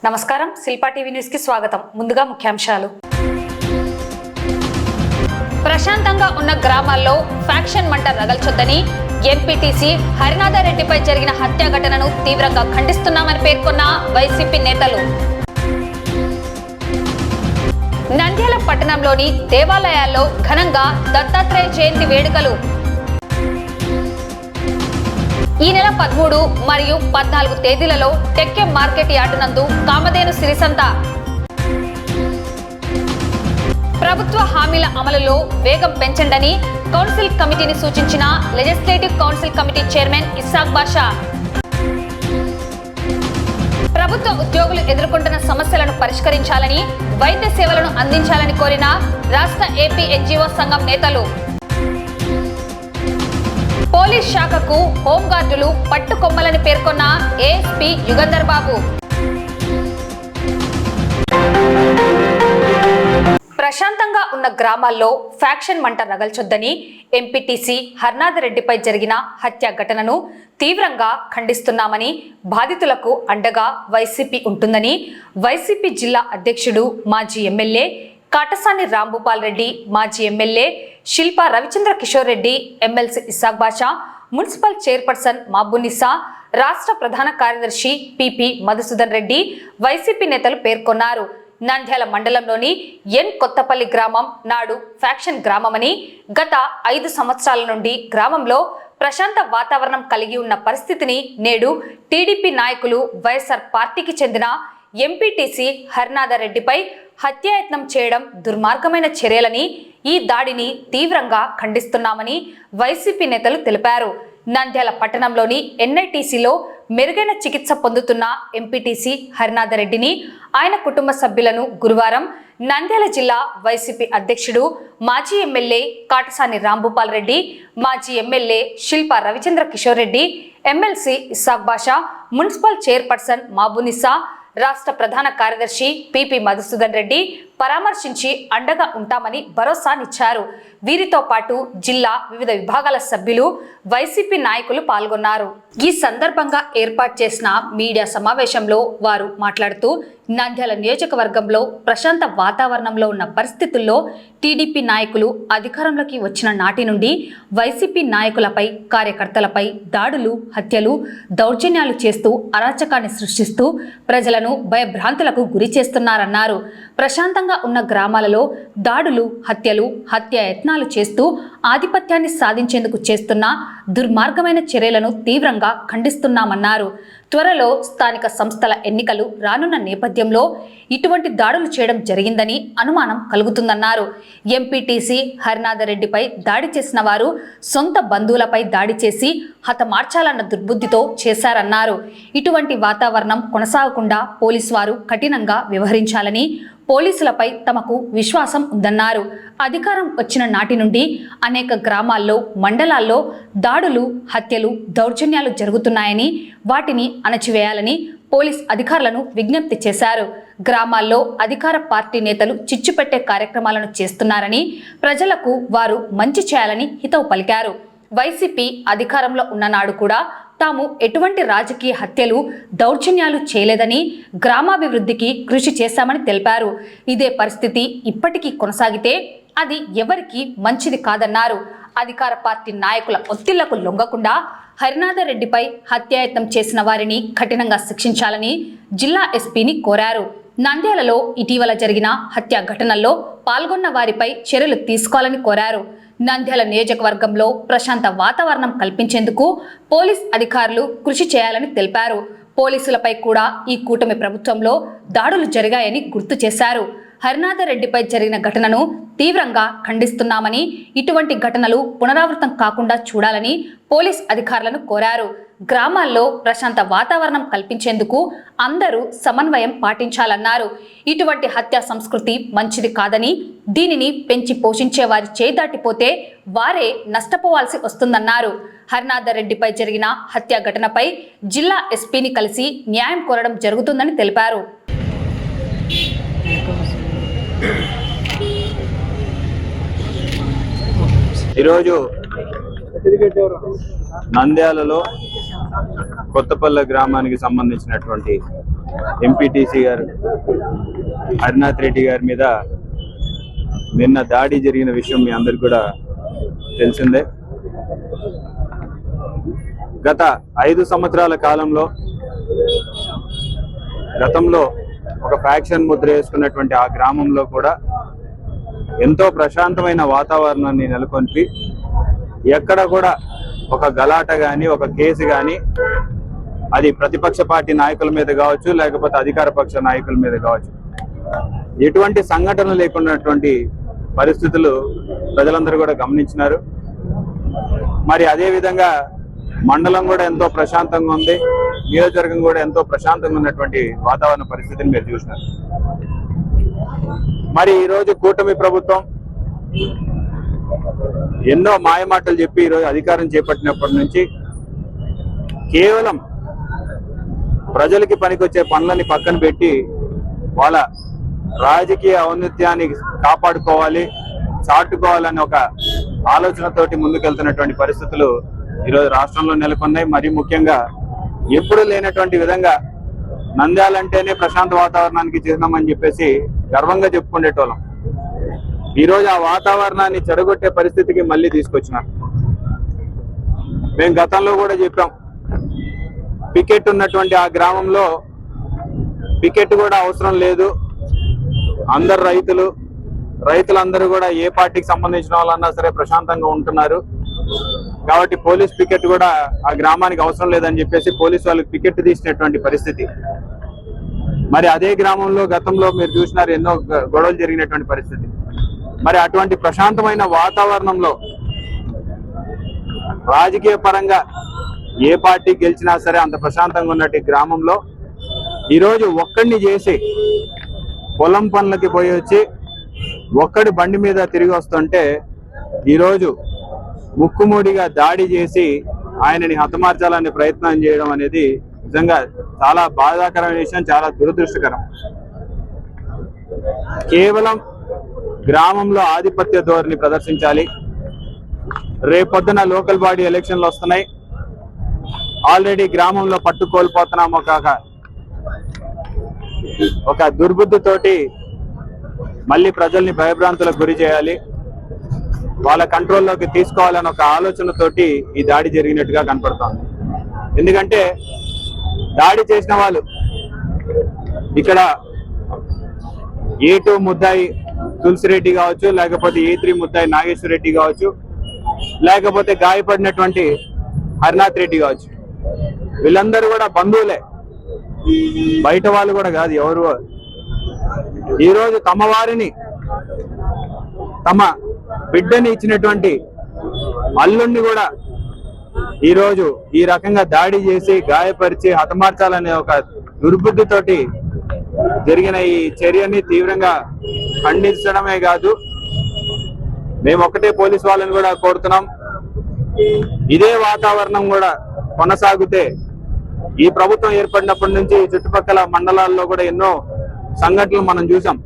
నమస్కారం, Shilpa TV news కి స్వాగతం. ముందుగా ముఖ్యాంశాలు. ప్రశాంతంగా ఉన్న గ్రామాల్లో ఫ్యాక్షన్ మంట రగల్చొద్దని ఎంపీటీసీ హరినాథరెడ్డిపై జరిగిన హత్య ఘటనను తీవ్రంగా ఖండిస్తున్నామని పేర్కొన్న వైసీపీ నేతలు. నంద్యాల పట్టణంలోని దేవాలయాల్లో ఘనంగా దత్తాత్రేయ జయంతి వేడుకలు. ఈ నెల 13 మరియు 14 తేదీలలో టెక్కెం మార్కెట్ యార్డు నందు కామధేను సిరిసంత. ప్రభుత్వ హామీల అమలులో వేగం పెంచండని కౌన్సిల్ కమిటీని సూచించిన legislative council committee chairman Isaac Basha. ప్రభుత్వ ఉద్యోగులు ఎదుర్కొంటున్న సమస్యలను పరిష్కరించాలని, వైద్య సేవలను అందించాలని కోరిన రాష్ట్ర ఏపీ ఎన్జీఓ సంఘం నేతలు. పోలీస్ శాఖకు హోంగార్డులు పట్టుకొమ్మలని పేర్కొన్న ఏఎస్పీ యుగంధర్ బాబు. ప్రశాంతంగా ఉన్న గ్రామాల్లో ఫ్యాక్షన్ మంట రగల్చొద్దని ఎంపీటీసీ హరినాథరెడ్డిపై జరిగిన హత్య ఘటనను తీవ్రంగా ఖండిస్తున్నామని, బాధితులకు అండగా వైసీపీ ఉంటుందని వైసీపీ జిల్లా అధ్యక్షుడు మాజీ ఎమ్మెల్యే కాటసాని రాంభూపాల్ రెడ్డి, మాజీ ఎమ్మెల్యే శిల్పా రవిచంద్ర కిషోర్ రెడ్డి, ఎమ్మెల్సీ ఇస్సాక్ బాషా, మున్సిపల్ చైర్పర్సన్ మాబునిసా, రాష్ట్ర ప్రధాన కార్యదర్శి పిపి మధుసూదన్ రెడ్డి, వైసీపీ నేతలు పేర్కొన్నారు. నంద్యాల మండలంలోని ఎన్ కొత్తపల్లి గ్రామం నాడు ఫ్యాక్షన్ గ్రామమని, గత 5 సంవత్సరాల నుండి గ్రామంలో ప్రశాంత వాతావరణం కలిగి ఉన్న పరిస్థితిని నేడు టీడీపీ నాయకులు వైఎస్ఆర్ పార్టీకి చెందిన ఎంపీటీసీ హరినాథరెడ్డిపై హత్యాయత్నం చేయడం దుర్మార్గమైన చర్యలని, ఈ దాడిని తీవ్రంగా ఖండిస్తున్నామని వైసీపీ నేతలు తెలిపారు. నంద్యాల పట్టణంలోని ఎన్ఐటీసీలో మెరుగైన చికిత్స పొందుతున్న ఎంపీటీసీ హరినాథరెడ్డిని, ఆయన కుటుంబ సభ్యులను గురువారం నంద్యాల జిల్లా వైసీపీ అధ్యక్షుడు మాజీ ఎమ్మెల్యే కాటసాని రాంభూపాల్ రెడ్డి, మాజీ ఎమ్మెల్యే శిల్పా రవిచంద్ర కిషోర్ రెడ్డి, ఎమ్మెల్సీ ఇస్సాక్ బాషా, మున్సిపల్ చైర్పర్సన్ మాబునిసా, రాష్ట్ర ప్రధాన కార్యదర్శి పిపి మధుసూదన్ రెడ్డి పరామర్శించి అండగా ఉంటామని భరోసానిచ్చారు. వీరితో పాటు జిల్లా వివిధ విభాగాల సభ్యులు, వైసీపీ నాయకులు పాల్గొన్నారు. ఈ సందర్భంగా ఏర్పాటు చేసిన మీడియా సమావేశంలో వారు మాట్లాడుతూ, నంద్యాల నియోజకవర్గంలో ప్రశాంత వాతావరణంలో ఉన్న పరిస్థితుల్లో టీడీపీ నాయకులు అధికారంలోకి వచ్చిన నాటి నుండి వైసీపీ నాయకులపై, కార్యకర్తలపై దాడులు, హత్యలు, దౌర్జన్యాలు చేస్తూ అరాచకాన్ని సృష్టిస్తూ ప్రజలను భయభ్రాంతులకు గురి చేస్తున్నారన్నారు. ప్రశాంతంగా ఉన్న గ్రామాలలో దాడులు, హత్యలు, హత్యాయత్నాలు చేస్తూ ఆధిపత్యాన్ని సాధించేందుకు చేస్తున్న దుర్మార్గమైన చర్యలను తీవ్రంగా ఖండిస్తున్నామన్నారు. త్వరలో స్థానిక సంస్థల ఎన్నికలు రానున్న నేపథ్యంలో ఇటువంటి దాడులు చేయడం జరిగిందని అనుమానం కలుగుతుందన్నారు. ఎంపీటీసీ హరినాథరెడ్డిపై దాడి చేసిన వారు సొంత బంధువులపై దాడి చేసి హతమార్చాలన్న దుర్బుద్ధితో చేశారన్నారు. ఇటువంటి వాతావరణం కొనసాగకుండా పోలీసు వారు కఠినంగా వ్యవహరించాలని, పోలీసులపై తమకు విశ్వాసం ఉందన్నారు. అధికారం వచ్చిన నాటి నుండి అనేక గ్రామాల్లో, మండలాల్లో దాడులు, హత్యలు, దౌర్జన్యాలు జరుగుతున్నాయని, వాటిని అణచివేయాలని పోలీస్ అధికారులను విజ్ఞప్తి చేశారు. గ్రామాల్లో అధికార పార్టీ నేతలు చిచ్చుపెట్టే కార్యక్రమాలను చేస్తున్నారని, ప్రజలకు వారు మంచి చేయాలని హితవు పలికారు. వైసీపీ అధికారంలో ఉన్ననాడు కూడా తాము ఎటువంటి రాజకీయ హత్యలు, దౌర్జన్యాలు చేయలేదని, గ్రామాభివృద్ధికి కృషి చేశామని తెలిపారు. ఇదే పరిస్థితి ఇప్పటికీ కొనసాగితే అది ఎవరికి మంచిది కాదన్నారు. అధికార పార్టీ నాయకుల ఒత్తిళ్లకు లొంగకుండా హరినాథరెడ్డిపై హత్యాయత్నం చేసిన వారిని కఠినంగా శిక్షించాలని జిల్లా ఎస్పీని కోరారు. నంద్యాలలో ఇటీవల జరిగిన హత్య ఘటనల్లో పాల్గొన్న వారిపై చర్యలు తీసుకోవాలని కోరారు. నంద్యాల నియోజకవర్గంలో ప్రశాంత వాతావరణం కల్పించేందుకు పోలీస్ అధికారులు కృషి చేయాలని తెలిపారు. పోలీసులపై కూడా ఈ కూటమి ప్రభుత్వంలో దాడులు జరిగాయని గుర్తు చేశారు. హరినాథరెడ్డిపై జరిగిన ఘటనను తీవ్రంగా ఖండిస్తున్నామని, ఇటువంటి ఘటనలు పునరావృతం కాకుండా చూడాలని పోలీస్ అధికారులను కోరారు. గ్రామాల్లో ప్రశాంత వాతావరణం కల్పించేందుకు అందరూ సమన్వయం పాటించాలన్నారు. ఇటువంటి హత్యా సంస్కృతి మంచిది కాదని, దీనిని పెంచి పోషించే వారి చేయి దాటిపోతే వారే నష్టపోవాల్సి వస్తుందన్నారు. హరినాథరెడ్డిపై జరిగిన హత్య ఘటనపై జిల్లా ఎస్పీని కలిసి న్యాయం కోరడం జరుగుతుందని తెలిపారు. ఈరోజు నంద్యాలలో కొత్తపల్లె గ్రామానికి సంబంధించినటువంటి ఎంపీటీసీ గారు హరినాథ్ రెడ్డి గారి మీద నిన్న దాడి జరిగిన విషయం మీ అందరికి కూడా తెలిసిందే. గత 5 సంవత్సరాల కాలంలో గతంలో ఒక ఫ్యాక్షన్ ముద్ర వేసుకున్నటువంటి ఆ గ్రామంలో కూడా ఎంతో ప్రశాంతమైన వాతావరణాన్ని నెలకొల్పి ఎక్కడ కూడా ఒక గలాట కానీ ఒక కేసు కానీ అది ప్రతిపక్ష పార్టీ నాయకుల మీద కావచ్చు, లేకపోతే అధికార పక్ష నాయకుల మీద కావచ్చు, ఎటువంటి సంఘటన లేకున్నటువంటి పరిస్థితులు ప్రజలందరూ కూడా గమనించినారు. మరి అదే విధంగా మండలం కూడా ఎంతో ప్రశాంతంగా ఉంది, నియోజకవర్గం కూడా ఎంతో ప్రశాంతంగా ఉన్నటువంటి వాతావరణ పరిస్థితిని మీరు చూసినారు. మరి ఈరోజు కూటమి ప్రభుత్వం ఎన్నో మాయమాటలు చెప్పి ఈరోజు అధికారం చేపట్టినప్పటి నుంచి కేవలం ప్రజలకి పనికొచ్చే పనులని పక్కన పెట్టి వాళ్ళ రాజకీయ ఔన్నత్యాన్ని కాపాడుకోవాలి, చాటుకోవాలని ఒక ఆలోచనతోటి ముందుకెళ్తున్నటువంటి పరిస్థితులు ఈరోజు రాష్ట్రంలో నెలకొన్నాయి. మరి ముఖ్యంగా ఎప్పుడు లేనటువంటి విధంగా నంద్యాలంటేనే ప్రశాంత వాతావరణానికి చిహ్నమని చెప్పేసి గర్వంగా చెప్పుకునేటోళ్ళం. ఈరోజు ఆ వాతావరణాన్ని చెడగొట్టే పరిస్థితికి మళ్ళీ తీసుకొచ్చినారు. మేము గతంలో కూడా చెప్పాం, పికెట్ ఉన్నటువంటి ఆ గ్రామంలో పికెట్ కూడా అవసరం లేదు, అందరు రైతులందరూ కూడా ఏ పార్టీకి సంబంధించిన వాళ్ళన్నా సరే ప్రశాంతంగా ఉంటున్నారు కాబట్టి పోలీస్ పికెట్ కూడా ఆ గ్రామానికి అవసరం లేదని చెప్పేసి పోలీసు వాళ్ళకి పికెట్ తీసినటువంటి పరిస్థితి. మరి అదే గ్రామంలో గతంలో మీరు చూసినారు ఎన్నో గొడవలు జరిగినటువంటి పరిస్థితి. మరి అటువంటి ప్రశాంతమైన వాతావరణంలో రాజకీయ పరంగా ఏ పార్టీ గెలిచినా సరే అంత ప్రశాంతంగా ఉన్నట్టు గ్రామంలో ఈరోజు ఒక్కడిని చేసి పొలం పనులకి పోయి వచ్చి ఒక్కడి బండి మీద తిరిగి వస్తుంటే ఈరోజు ముక్కుమూడిగా దాడి చేసి ఆయనని హతమార్చాలనే ప్రయత్నం చేయడం అనేది నిజంగా చాలా బాధాకరమైన విషయం, చాలా దురదృష్టకరం. కేవలం గ్రామంలో ఆధిపత్య ధోరణి ప్రదర్శించాలి. రేపొద్దున లోకల్ బాడీ ఎలక్షన్లు వస్తున్నాయి. ఆల్రెడీ గ్రామంలో పట్టు కోల్పోతున్నాం ఒక దుర్బుద్ధితోటి మళ్ళీ ప్రజల్ని భయభ్రాంతులకు గురి చేయాలి, వాళ్ళ కంట్రోల్లోకి తీసుకోవాలని ఒక ఆలోచనతోటి ఈ దాడి జరిగినట్టుగా కనపడుతోంది. ఎందుకంటే దాడి చేసిన వాళ్ళు ఇక్కడ A2 ముద్దాయి తులసిరెడ్డి కావచ్చు, లేకపోతే A3 ముద్దాయి నాగేశ్వర రెడ్డి కావచ్చు, లేకపోతే గాయపడినటువంటి హరినాథ్ రెడ్డి కావచ్చు, వీళ్ళందరూ కూడా బంధువులే, బయట వాళ్ళు కూడా కాదు ఎవరు. ఈరోజు తమ వారిని, తమ బిడ్డని ఇచ్చినటువంటి అల్లుణ్ణి కూడా ఈరోజు ఈ రకంగా దాడి చేసి గాయపరిచి హతమార్చాలనే ఒక దుర్బుద్ధితోటి జరిగిన ఈ చర్యని తీవ్రంగా ఖండించడమే కాదు, మేము ఒకటే పోలీసు వాళ్ళని కూడా కోరుతున్నాం, ఇదే వాతావరణం కూడా కొనసాగితే ఈ ప్రభుత్వం ఏర్పడినప్పటి నుంచి చుట్టుపక్కల మండలాల్లో కూడా ఎన్నో సంఘటనలు మనం చూసాం.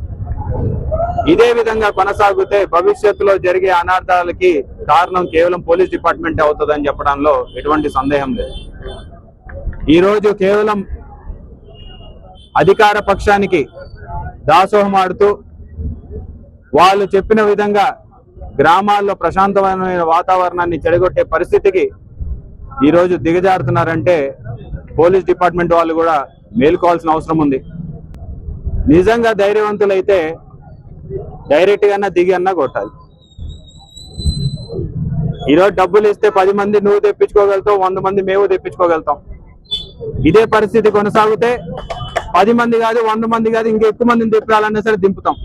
ఇదే విధంగా కొనసాగితే భవిష్యత్తులో జరిగే అనార్థాలకి కారణం కేవలం పోలీస్ డిపార్ట్మెంట్ అవుతుందని చెప్పడంలో ఎటువంటి సందేహం లేదు. ఈరోజు కేవలం అధికార పక్షానికి దాసోహం ఆడుతూ వాళ్ళు చెప్పిన విధంగా గ్రామాల్లో ప్రశాంతమైన వాతావరణాన్ని చెడగొట్టే పరిస్థితికి ఈరోజు దిగజారుతున్నారంటే పోలీస్ డిపార్ట్మెంట్ వాళ్ళు కూడా మేలుకోవాల్సిన అవసరం ఉంది. నిజంగా ధైర్యవంతులైతే డైరెక్ట్ గా దిగి అన్నా కొట్టాలి. ఈరోజు డబ్బులు ఇస్తే 10 మంది నువ్వు తెప్పించుకోగలుగుతావు, 100 మంది మేము తెప్పించుకోగలుగుతాం. ఇదే పరిస్థితి కొనసాగితే 10 మంది కాదు, 100 మంది కాదు, ఇంకా ఎక్కువ మందిని తెప్పాలన్నా సరే దింపుతాం.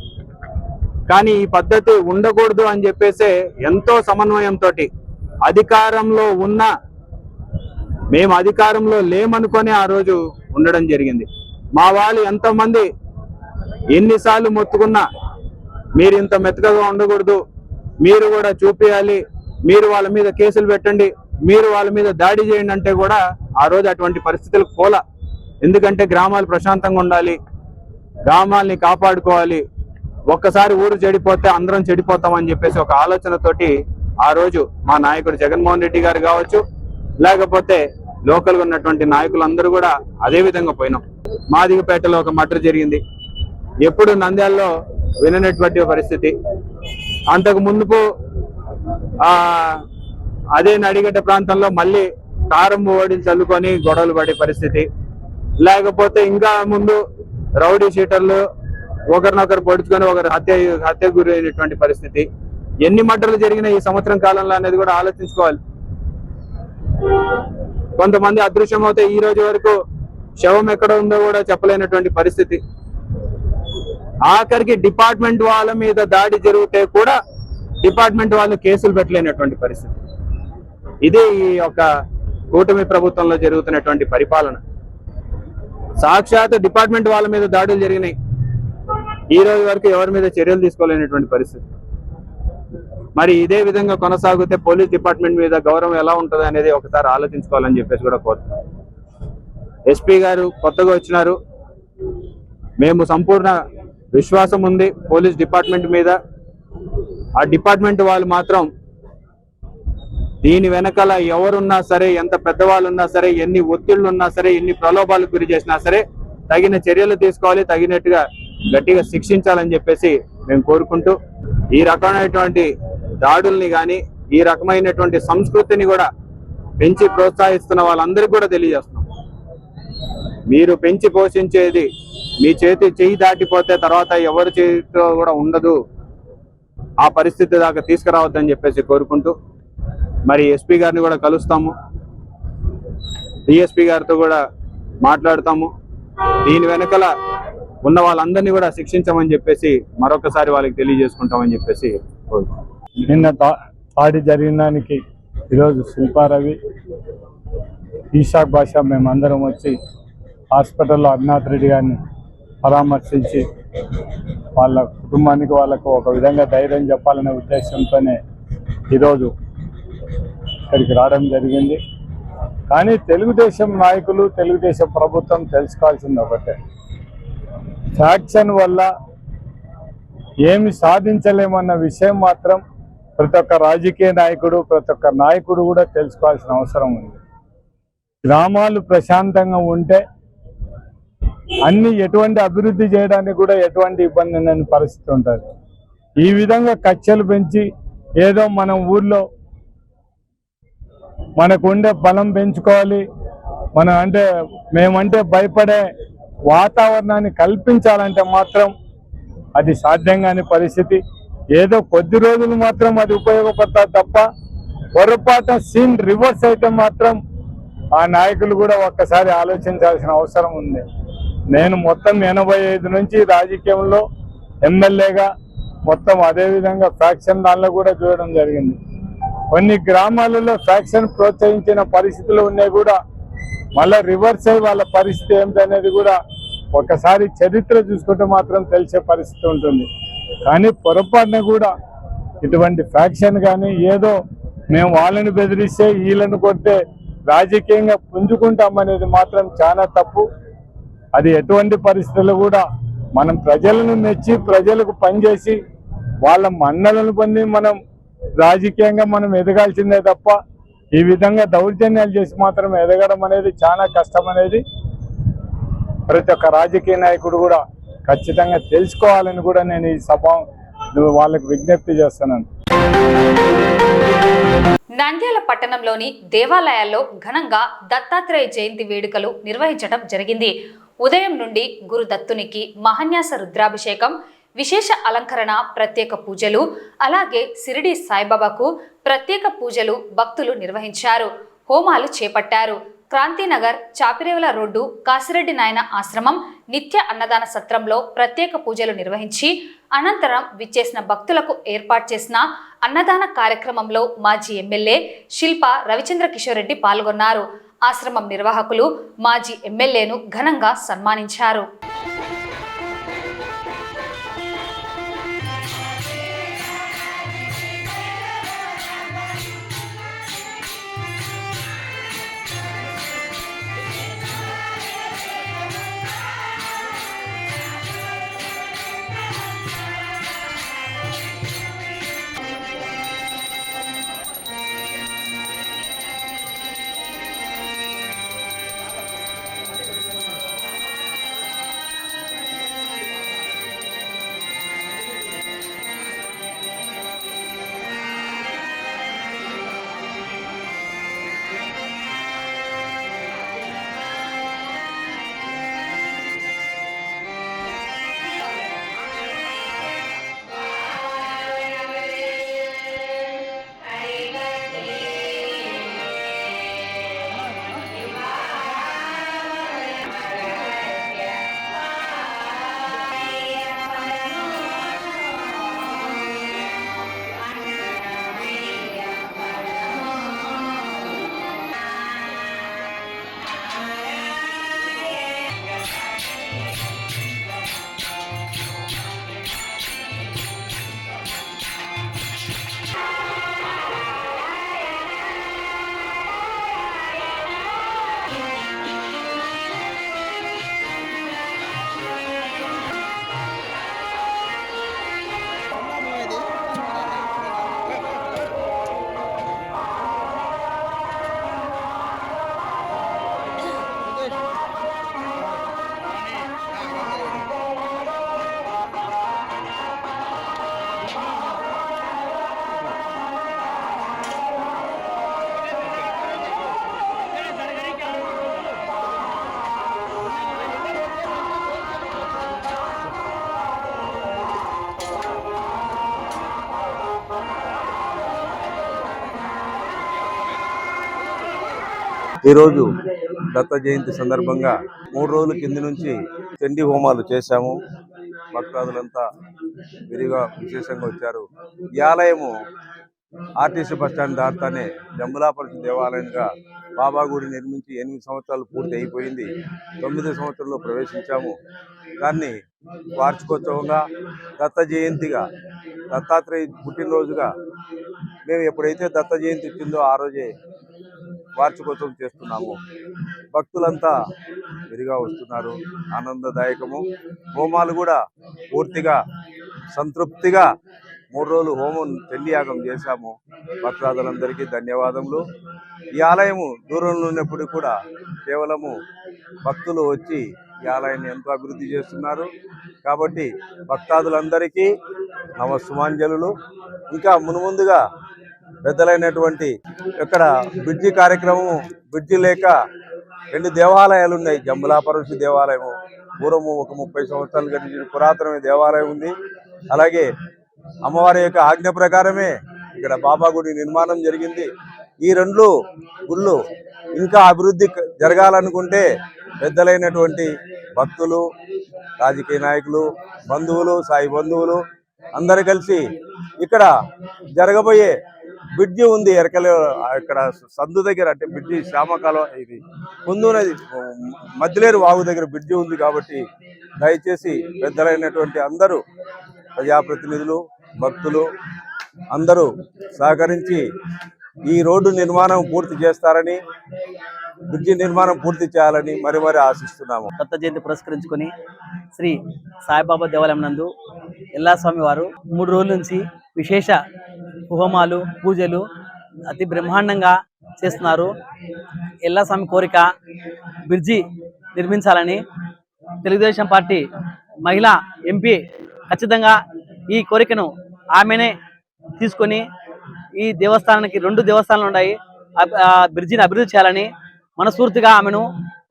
కానీ ఈ పద్ధతి ఉండకూడదు అని చెప్పేసి ఎంతో సమన్వయంతో అధికారంలో ఉన్న మేము అధికారంలో లేమనుకొని ఆ రోజు ఉండడం జరిగింది. మా వాళ్ళు ఎంతమంది ఎన్నిసార్లు మొత్తుకున్నా మీరు ఇంత మెత్తగా ఉండకూడదు, మీరు కూడా చూపించాలి, మీరు వాళ్ళ మీద కేసులు పెట్టండి, మీరు వాళ్ళ మీద దాడి చేయండి అంటే కూడా ఆ రోజు అటువంటి పరిస్థితులకు పోలా. ఎందుకంటే గ్రామాలు ప్రశాంతంగా ఉండాలి, గ్రామాల్ని కాపాడుకోవాలి, ఒక్కసారి ఊరు చెడిపోతే అందరం చెడిపోతామని చెప్పేసి ఒక ఆలోచనతోటి ఆ రోజు మా నాయకుడు జగన్మోహన్ రెడ్డి గారు కావచ్చు, లేకపోతే లోకల్గా ఉన్నటువంటి నాయకులందరూ కూడా అదే విధంగా పోయినాం. మాదిగపేటలో ఒక మర్డర్ జరిగింది. ఎప్పుడు నంద్యాలలో విననటువంటి పరిస్థితి. అంతకు ముందుకు అదే నడిగడ్డ ప్రాంతంలో మళ్ళీ కారం ఓడిని చల్లుకొని గొడవలు పడే పరిస్థితి. లేకపోతే ఇంకా ముందు రౌడీ షీటర్లు ఒకరినొకరు పొడుచుకొని ఒకరు హత్య గురి అయినటువంటి పరిస్థితి. ఎన్ని మర్డర్లు జరిగిన ఈ సంవత్సరం కాలంలో అనేది కూడా ఆలోచించుకోవాలి. కొంతమంది అదృశ్యం అవుతే ఈ రోజు వరకు శవం ఎక్కడ ఉందో కూడా చెప్పలేనటువంటి పరిస్థితి. ఆఖరికి డిపార్ట్మెంట్ వాళ్ళ మీద దాడి జరిగితే కూడా డిపార్ట్మెంట్ వాళ్ళు కేసులు పెట్టలేనటువంటి పరిస్థితి. ఇదే ఈ యొక్క కూటమి ప్రభుత్వంలో జరుగుతున్నటువంటి పరిపాలన. సాక్షాత్ డిపార్ట్మెంట్ వాళ్ళ మీద దాడులు జరిగినాయి, ఈ రోజు వరకు ఎవరి మీద చర్యలు తీసుకోలేనటువంటి పరిస్థితి. మరి ఇదే విధంగా కొనసాగితే పోలీస్ డిపార్ట్మెంట్ మీద గౌరవం ఎలా ఉంటుంది అనేది ఒకసారి ఆలోచించుకోవాలని చెప్పేసి కూడా కోరుతున్నాం. ఎస్పీ గారు కొత్తగా వచ్చినారు, మేము సంపూర్ణ విశ్వాసం ఉంది పోలీస్ డిపార్ట్మెంట్ మీద. ఆ డిపార్ట్మెంట్ వాళ్ళు మాత్రం దీని వెనకాల ఎవరున్నా సరే, ఎంత పెద్దవాళ్ళు ఉన్నా సరే, ఎన్ని ఒత్తిళ్లు ఉన్నా సరే, ఎన్ని ప్రలోభాలకు గురి చేసినా సరే తగిన చర్యలు తీసుకోవాలి, తగినట్టుగా గట్టిగా శిక్షించాలని చెప్పేసి మేము కోరుకుంటూ, ఈ రకమైనటువంటి దాడుల్ని కానీ ఈ రకమైనటువంటి సంస్కృతిని కూడా పెంచి ప్రోత్సహిస్తున్న వాళ్ళందరికీ కూడా తెలియజేస్తున్నాం. మీరు పెంచి పోషించేది మీ చెయ్యి దాటిపోతే తర్వాత ఎవరి చేతితో కూడా ఉండదు, ఆ పరిస్థితి దాకా తీసుకురావద్దని చెప్పేసి కోరుకుంటూ, మరి ఎస్పీ గారిని కూడా కలుస్తాము, డిఎస్పీ గారితో కూడా మాట్లాడతాము. దీని వెనకాల ఉన్న వాళ్ళందరినీ కూడా శిక్షించమని చెప్పేసి మరొకసారి వాళ్ళకి తెలియజేసుకుంటామని చెప్పేసి కోరుకుంటాం. నిన్న దాడి జరిగిన దానికి ఈరోజు శిల్పారవి, ఈషాక్ భాష మేమందరం వచ్చి హాస్పిటల్లో అవినాథ్ రెడ్డి గారిని పరామర్శించి వాళ్ళ కుటుంబానికి వాళ్ళకు ఒక విధంగా ధైర్యం చెప్పాలనే ఉద్దేశంతోనే ఈరోజు ఇక్కడికి రావడం జరిగింది. కానీ తెలుగుదేశం నాయకులు, తెలుగుదేశం ప్రభుత్వం తెలుసుకోవాల్సింది ఒకటే, ఫ్యాక్షన్ వల్ల ఏమి సాధించలేమన్న విషయం మాత్రం ప్రతి ఒక్క రాజకీయ నాయకుడు, ప్రతి ఒక్క నాయకుడు కూడా తెలుసుకోవాల్సిన అవసరం ఉంది. గ్రామాలు ప్రశాంతంగా ఉంటే అన్ని ఎటువంటి అభివృద్ధి చేయడానికి కూడా ఎటువంటి ఇబ్బంది లేని పరిస్థితి ఉంటుంది. ఈ విధంగా కక్షలు పెంచి ఏదో మనం ఊర్లో మనకు ఉండే బలం పెంచుకోవాలి, మనం అంటే మేమంటే భయపడే వాతావరణాన్ని కల్పించాలంటే మాత్రం అది సాధ్యం కాని పరిస్థితి. ఏదో కొద్ది రోజులు మాత్రం అది ఉపయోగపడుతుంది తప్ప పొరపాటు సీన్ రివర్స్ అయితే మాత్రం ఆ నాయకులు కూడా ఒక్కసారి ఆలోచించాల్సిన అవసరం ఉంది. నేను మొత్తం 85 నుంచి రాజకీయంలో ఎమ్మెల్యేగా మొత్తం అదేవిధంగా ఫ్యాక్షన్ దానిలో కూడా చూడడం జరిగింది. కొన్ని గ్రామాలలో ఫ్యాక్షన్ ప్రోత్సహించిన పరిస్థితులు ఉన్నాయి కూడా మళ్ళీ రివర్స్ అయ్యి వాళ్ళ పరిస్థితి ఏమిటనేది కూడా ఒకసారి చరిత్ర చూసుకుంటే మాత్రం తెలిసే పరిస్థితి ఉంటుంది. కానీ పొరపాటున కూడా ఇటువంటి ఫ్యాక్షన్ కానీ ఏదో మేము వాళ్ళని బెదిరిస్తే వీళ్ళని కొడితే రాజకీయంగా పుంజుకుంటామనేది మాత్రం చాలా తప్పు. అది ఎటువంటి పరిస్థితుల్లో కూడా మనం ప్రజలను మెచ్చి ప్రజలకు పనిచేసి వాళ్ళ మన్నలను పొంది మనం రాజకీయంగా మనం ఎదగాల్సిందే తప్ప ఈ విధంగా దౌర్జన్యాలు చేసి మాత్రం ఎదగడం అనేది చాలా కష్టం అనేది ప్రతి ఒక్క రాజకీయ నాయకుడు కూడా ఖచ్చితంగా తెలుసుకోవాలని కూడా నేను ఈ సభ వాళ్ళకి విజ్ఞప్తి చేస్తున్నాను. నంద్యాల పట్టణంలోని దేవాలయాల్లో ఘనంగా దత్తాత్రేయ జయంతి వేడుకలు నిర్వహించడం జరిగింది. ఉదయం నుండి గురు దత్తునికి మహాన్యాస రుద్రాభిషేకం, విశేష అలంకరణ, ప్రత్యేక పూజలు, అలాగే సిరిడి సాయిబాబాకు ప్రత్యేక పూజలు భక్తులు నిర్వహించారు. హోమాలు చేపట్టారు. క్రాంతినగర్, చాపిరేవుల రోడ్డు, కాసిరెడ్డి నాయన ఆశ్రమం, నిత్య అన్నదాన సత్రంలో ప్రత్యేక పూజలు నిర్వహించి అనంతరం విచ్చేసిన భక్తులకు ఏర్పాటు చేసిన అన్నదాన కార్యక్రమంలో మాజీ ఎమ్మెల్యే శిల్ప రవిచంద్ర కిషోర్ రెడ్డి పాల్గొన్నారు. ఆశ్రమం నిర్వాహకులు మాజీ ఎమ్మెల్యేను ఘనంగా సన్మానించారు. ఈరోజు దత్త జయంతి సందర్భంగా 3 రోజుల కింది నుంచి చండీ హోమాలు చేశాము. భక్తాదులంతా విరిగా విశేషంగా వచ్చారు. ఈ ఆలయము ఆర్టీసీ బస్టాండ్ దాటానే జంబులాపల్లి దేవాలయంగా బాబా గుడి నిర్మించి 8 సంవత్సరాలు పూర్తి అయిపోయింది. 9 సంవత్సరంలో ప్రవేశించాము. దాన్ని వార్షికోత్సవంగా దత్త జయంతిగా దత్తాత్రేయ పుట్టినరోజుగా మేము ఎప్పుడైతే దత్త జయంతి వచ్చిందో ఆ రోజే వార్షికోత్సవం చేస్తున్నాము. భక్తులంతా విరిగా వస్తున్నారు. ఆనందదాయకము. హోమాలు కూడా పూర్తిగా సంతృప్తిగా 3 రోజులు హోమం చండీయాగం చేశాము. భక్తాదులందరికీ ధన్యవాదములు. ఈ ఆలయము దూరంలో ఉన్నప్పుడు కూడా కేవలము భక్తులు వచ్చి ఈ ఆలయాన్ని ఎంతో అభివృద్ధి చేస్తున్నారు. కాబట్టి భక్తాదులందరికీ నమస్సుమాంజలులు. ఇంకా మున్ముందుగా పెద్దలైనటువంటి ఇక్కడ బ్రిడ్జి కార్యక్రమం, బ్రిడ్జి లేక 2 దేవాలయాలు ఉన్నాయి. జంబులాపరశు దేవాలయము పూర్వము ఒక 30 సంవత్సరాలు గడిచిన పురాతనమైన దేవాలయం ఉంది. అలాగే అమ్మవారి యొక్క ఆజ్ఞ ప్రకారమే ఇక్కడ బాబా గుడి నిర్మాణం జరిగింది. ఈ 2 గుళ్ళు ఇంకా అభివృద్ధి జరగాలనుకుంటే పెద్దలైనటువంటి భక్తులు, రాజకీయ నాయకులు, బంధువులు, సాయి బంధువులు అందరూ కలిసి ఇక్కడ జరగబోయే బ్రిడ్జి ఉంది ఎరకల ఇక్కడ సందు దగ్గర, అంటే బ్రిడ్జి శ్యామకాలం ఇది ముందు మధ్యలేరు వాగు దగ్గర బ్రిడ్జి ఉంది. కాబట్టి దయచేసి పెద్దలైనటువంటి అందరూ ప్రజాప్రతినిధులు, భక్తులు అందరూ సహకరించి ఈ రోడ్డు నిర్మాణం పూర్తి చేస్తారని, బ్రిడ్జి నిర్మాణం పూర్తి చేయాలని మరి ఆశిస్తున్నాము. దత్త జయంతి పురస్కరించుకొని శ్రీ సాయిబాబా దేవాలయం నందు ఎల్లాస్వామి వారు 3 రోజుల నుంచి విశేష హోమాలు, పూజలు అతి బ్రహ్మాండంగా చేస్తున్నారు. ఎల్లాస్వామి కోరిక బ్రిడ్జి నిర్మించాలని తెలుగుదేశం పార్టీ మహిళా ఎంపీ ఖచ్చితంగా ఈ కోరికను ఆమెనే తీసుకొని ఈ దేవస్థానానికి 2 దేవస్థానాలు ఉన్నాయి, బ్రిడ్జిని అభివృద్ధి చేయాలని మనస్ఫూర్తిగా ఆమెను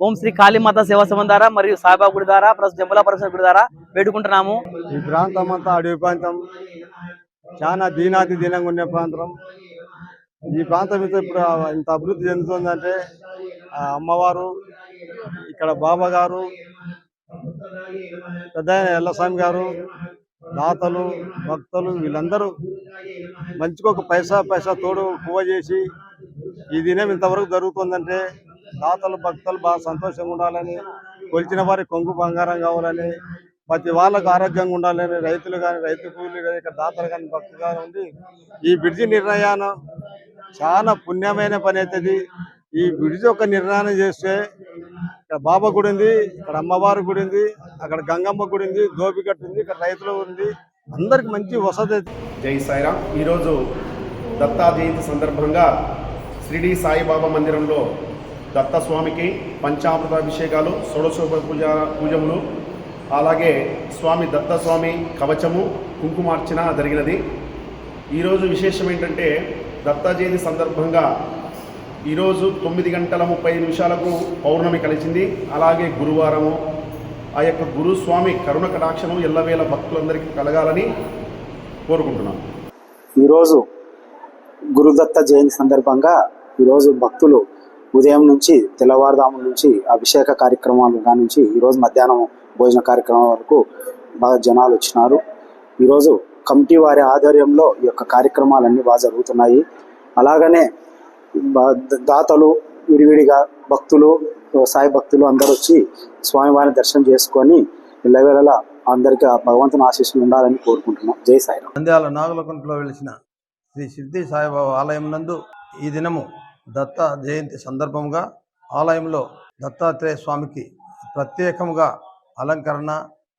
ఓం శ్రీ కాళీమాత సేవా సంఘం ద్వారా మరియు సాయిబాబా గుడి ద్వారా ప్లస్ జంబులాపరశు గుడి ద్వారా వేడుకుంటున్నాము. ఈ ప్రాంతం అంతా అడవి ప్రాంతం, చాలా దీనాతి దీనంగా ఉండే ప్రాంతం. ఈ ప్రాంతం ఇప్పుడు ఇంత అభివృద్ధి చెందుతుందంటే అమ్మవారు, ఇక్కడ బాబా గారు, పెద్ద ఎల్లస్వామి గారు, దాతలు, భక్తులు వీళ్ళందరూ మంచిగా ఒక పైసా తోడు పువ్వ చేసి ఈ దినం ఇంతవరకు జరుగుతుందంటే దాతలు, భక్తులు బాగా సంతోషంగా ఉండాలని, కొలిచిన వారికి కొంగు బంగారం కావాలని, ప్రతి వాళ్ళకు ఆరోగ్యంగా ఉండాలని, రైతులు కానీ, రైతు కూలీలు కానీ, ఇక్కడ దాతలు కానీ, భక్తులు కానీ ఉండి ఈ బ్రిడ్జి నిర్ణయాన్ని చాలా పుణ్యమైన పని అవుతుంది. ఈ బ్రిడ్జి ఒక నిర్ణయం చేస్తే ఇక్కడ బాబా గుడి ఉంది, ఇక్కడ అమ్మవారి గుడి ఉంది, అక్కడ గంగమ్మ గుడి ఉంది, దోపిగట్టు ఉంది, ఇక్కడ రైతులు ఉంది, అందరికి మంచి వసతి. జై సాయిరామ్. ఈరోజు దత్తా జయంతి సందర్భంగా షిరిడి సాయిబాబా మందిరంలో దత్తస్వామికి పంచామృతాభిషేకాలు, షోడశోప పూజములు, అలాగే స్వామి దత్తస్వామి కవచము, కుంకుమార్చన జరిగినది. ఈరోజు విశేషం ఏంటంటే దత్తా జయంతి సందర్భంగా ఈరోజు 9:35 పౌర్ణమి కలిసింది. అలాగే గురువారము. ఆ యొక్క గురుస్వామి కరుణ కటాక్షము ఎల్లవేళ భక్తులందరికీ కలగాలని కోరుకుంటున్నాను. ఈరోజు గురుదత్త జయంతి సందర్భంగా ఈరోజు భక్తులు ఉదయం నుంచి తెల్లవారుదాము నుంచి అభిషేక కార్యక్రమాలు నుంచి ఈరోజు మధ్యాహ్నం భోజన కార్యక్రమం వరకు బాగా జనాలు వచ్చినారు. ఈరోజు కమిటీ వారి ఆధ్వర్యంలో ఈ యొక్క కార్యక్రమాలన్నీ బాగా జరుగుతున్నాయి. అలాగనే దాతలు విడివిడిగా భక్తులు, సాయి భక్తులు అందరూ వచ్చి స్వామివారిని దర్శనం చేసుకొని ఇళ్ళవేళలా అందరికీ భగవంతుని ఆశీస్సులు ఉండాలని కోరుకుంటున్నాం. జై సాయిరామ్. నంద్యాల నాగులకుంటలో వెలిసిన శ్రీ షిరిడి సాయిబాబా ఆలయం నందు ఈ దినము దత్త జయంతి సందర్భంగా ఆలయంలో దత్తాత్రేయ స్వామికి ప్రత్యేకంగా అలంకరణ,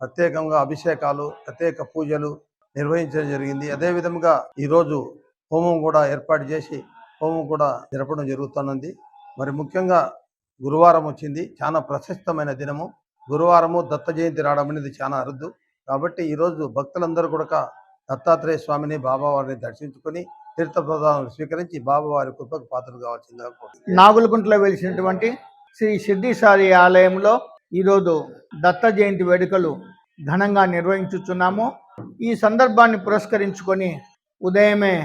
ప్రత్యేకంగా అభిషేకాలు, ప్రత్యేక పూజలు నిర్వహించడం జరిగింది. అదేవిధంగా ఈరోజు హోమం కూడా ఏర్పాటు చేసి హోమం కూడా జరపడం జరుగుతున్నది. మరి ముఖ్యంగా గురువారం వచ్చింది, చాలా ప్రశస్తమైన దినము. గురువారము దత్త జయంతి రావడం అనేది చాలా అరుదు. కాబట్టి ఈరోజు భక్తులందరూ కూడా దత్తాత్రేయ స్వామిని, బాబావారిని దర్శించుకొని తీర్థ ప్రసాదాలను స్వీకరించి బాబావారి కృపకు పాత్రలు కావాల్సిందిగా కోరుతున్నాను. నాగులకుంటలో వెలిసినటువంటి శ్రీ షిరిడి సాయి ఆలయంలో ఈరోజు దత్త జయంతి వేడుకలు ఘనంగా నిర్వహించుచున్నాము. ఈ సందర్భాన్ని పురస్కరించుకొని ఉదయమే